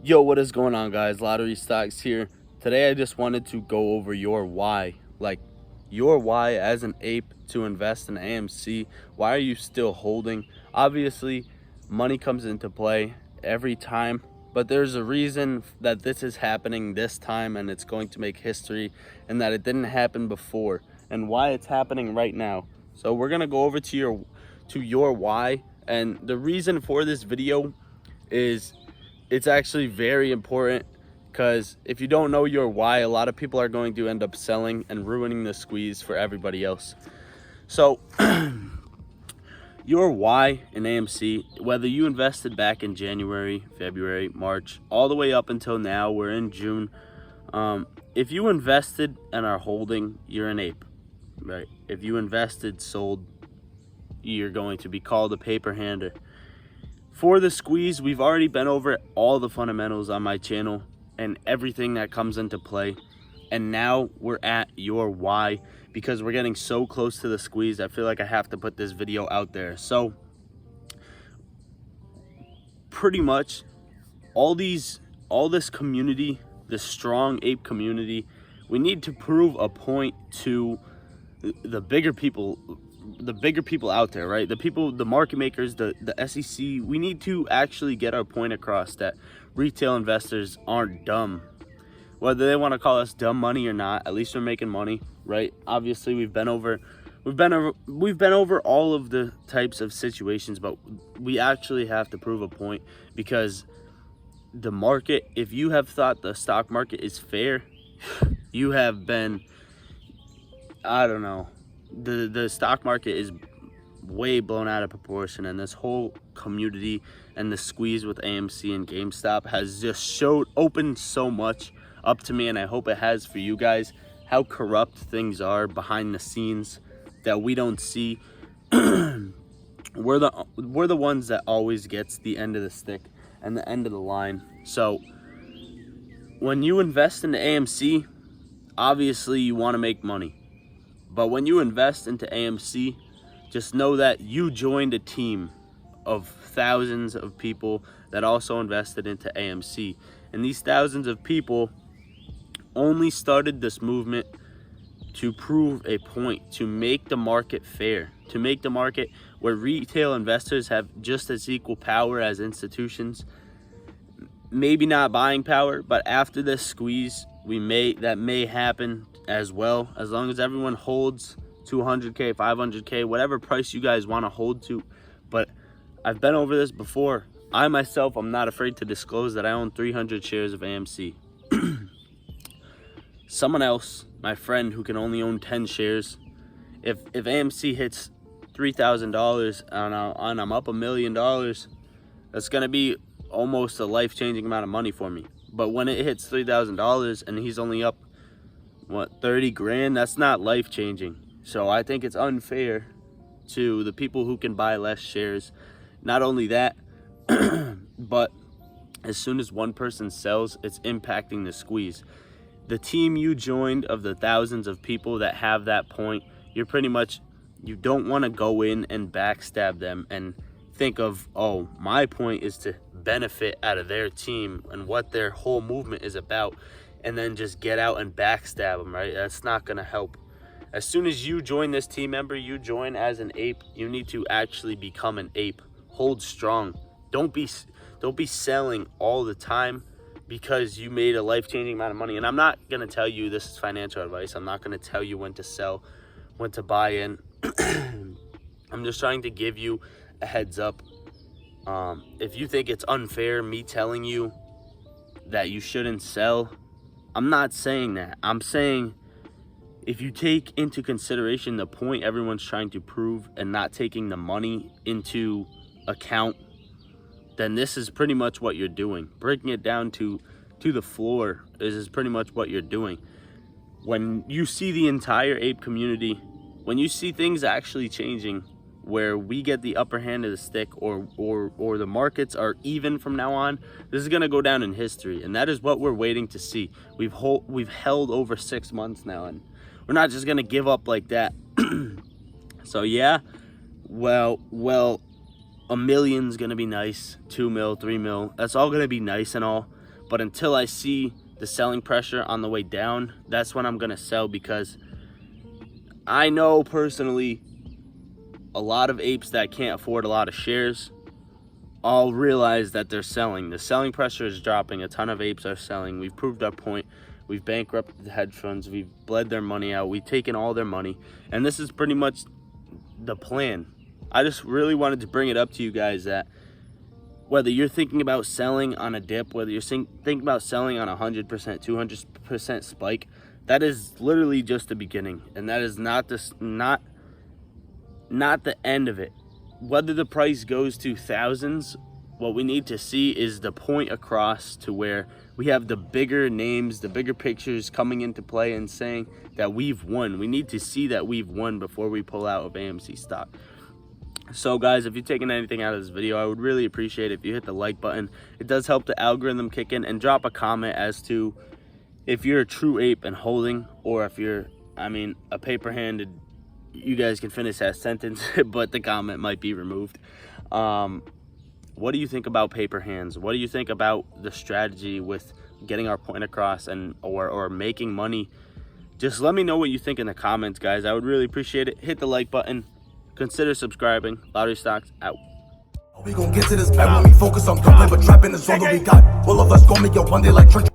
Yo, what is going on, guys? Lottery Stocks here. Today I just wanted to go over your why. Like, your why as an ape to invest in AMC. Why are you still holding? Obviously, money comes into play every time, but there's a reason that this is happening this time and it's going to make history, and that it didn't happen before, and why it's happening right now. So we're gonna go over to your why, and the reason for this video is it's actually very important, because if you don't know your why, a lot of people are going to end up selling and ruining the squeeze for everybody else. So your why in AMC, whether you invested back in January, February, March, all the way up until now, we're in June. If you invested and are holding, you're an ape, right? If you invested, sold, you're going to be called a paper hander. For the squeeze, we've already been over all the fundamentals on my channel and everything that comes into play. And now we're at your why, because we're getting so close to the squeeze. I feel like I have to put this video out there. So pretty much all this community, the strong ape community, we need to prove a point to the bigger people out there, right? The people, the market makers, the SEC. We need to actually get our point across that retail investors aren't dumb. Whether they want to call us dumb money or not, at least we're making money, right? Obviously, we've been over all of the types of situations, but we actually have to prove a point, because the market, if you have thought the stock market is fair, you have been, I don't know, the stock market is way blown out of proportion, and this whole community and the squeeze with AMC and GameStop has just opened so much up to me, and I hope it has for you guys, how corrupt things are behind the scenes that we don't see. We're the ones that always gets the end of the stick and the end of the line. So when you invest into AMC, obviously you want to make money. But when you invest into AMC, just know that you joined a team of thousands of people that also invested into AMC. And these thousands of people only started this movement to prove a point, to make the market fair, to make the market where retail investors have just as equal power as institutions. Maybe not buying power, but after this squeeze, that may happen as well, as long as everyone holds 200K, 500K, whatever price you guys want to hold to. But I've been over this before. I myself, I'm not afraid to disclose that I own 300 shares of AMC. Someone else, my friend who can only own 10 shares, if AMC hits $3,000 and I'm up $1 million, that's going to be almost a life-changing amount of money for me. But when it hits $3,000 and he's only up, what, 30 grand, that's not life-changing. So I think it's unfair to the people who can buy less shares. Not only that, but as soon as one person sells, it's impacting the squeeze. The team you joined, of the thousands of people that have that point, you don't want to go in and backstab them and think of, oh, my point is to benefit out of their team and what their whole movement is about, and then just get out and backstab them, right? That's not going to help. As soon as you join this team member, you join as an ape. You need to actually become an ape. Hold strong. Don't be selling all the time because you made a life-changing amount of money. And I'm not going to tell you this is financial advice. I'm not going to tell you when to sell, when to buy in. I'm just trying to give you a heads up. If you think it's unfair me telling you that you shouldn't sell, I'm not saying that. I'm saying if you take into consideration the point everyone's trying to prove and not taking the money into account, then this is pretty much what you're doing. Breaking it down to the floor is pretty much what you're doing. When you see the entire ape community, when you see things actually changing, where we get the upper hand of the stick, or the markets are even from now on, this is going to go down in history, and that is what we're waiting to see. We've held over 6 months now, and we're not just going to give up like that. So yeah, well, $1 million's going to be nice, 2 mil, 3 mil, that's all going to be nice and all, But until I see the selling pressure on the way down, that's when I'm gonna sell, because I know personally a lot of apes that can't afford a lot of shares all realize that they're selling. The selling pressure is dropping. A ton of apes are selling. We've proved our point. We've bankrupted the hedge funds. We've bled their money out. We've taken all their money. And this is pretty much the plan. I just really wanted to bring it up to you guys that whether you're thinking about selling on a dip, whether you're thinking about selling on a 100%, 200% spike, that is literally just the beginning. And that is not the end of it. Whether the price goes to thousands, what we need to see is the point across to where we have the bigger names, the bigger pictures coming into play and saying that we've won. We need to see that we've won before we pull out of AMC stock. So guys, if you're taking anything out of this video, I would really appreciate it if you hit the like button. It does help the algorithm kick in, and drop a comment as to if you're a true ape and holding, or if you're, a paper-handed. You guys can finish that sentence, but the comment might be removed. What do you think about paper hands? What do you think about the strategy with getting our point across and or making money? Just let me know what you think in the comments, guys. I would really appreciate it. Hit the like button. Consider subscribing. Lottery Stocks out. We gon' get to this back when we focus on gunplay, but trapping is all that we got. All of us gon' make it one day like church.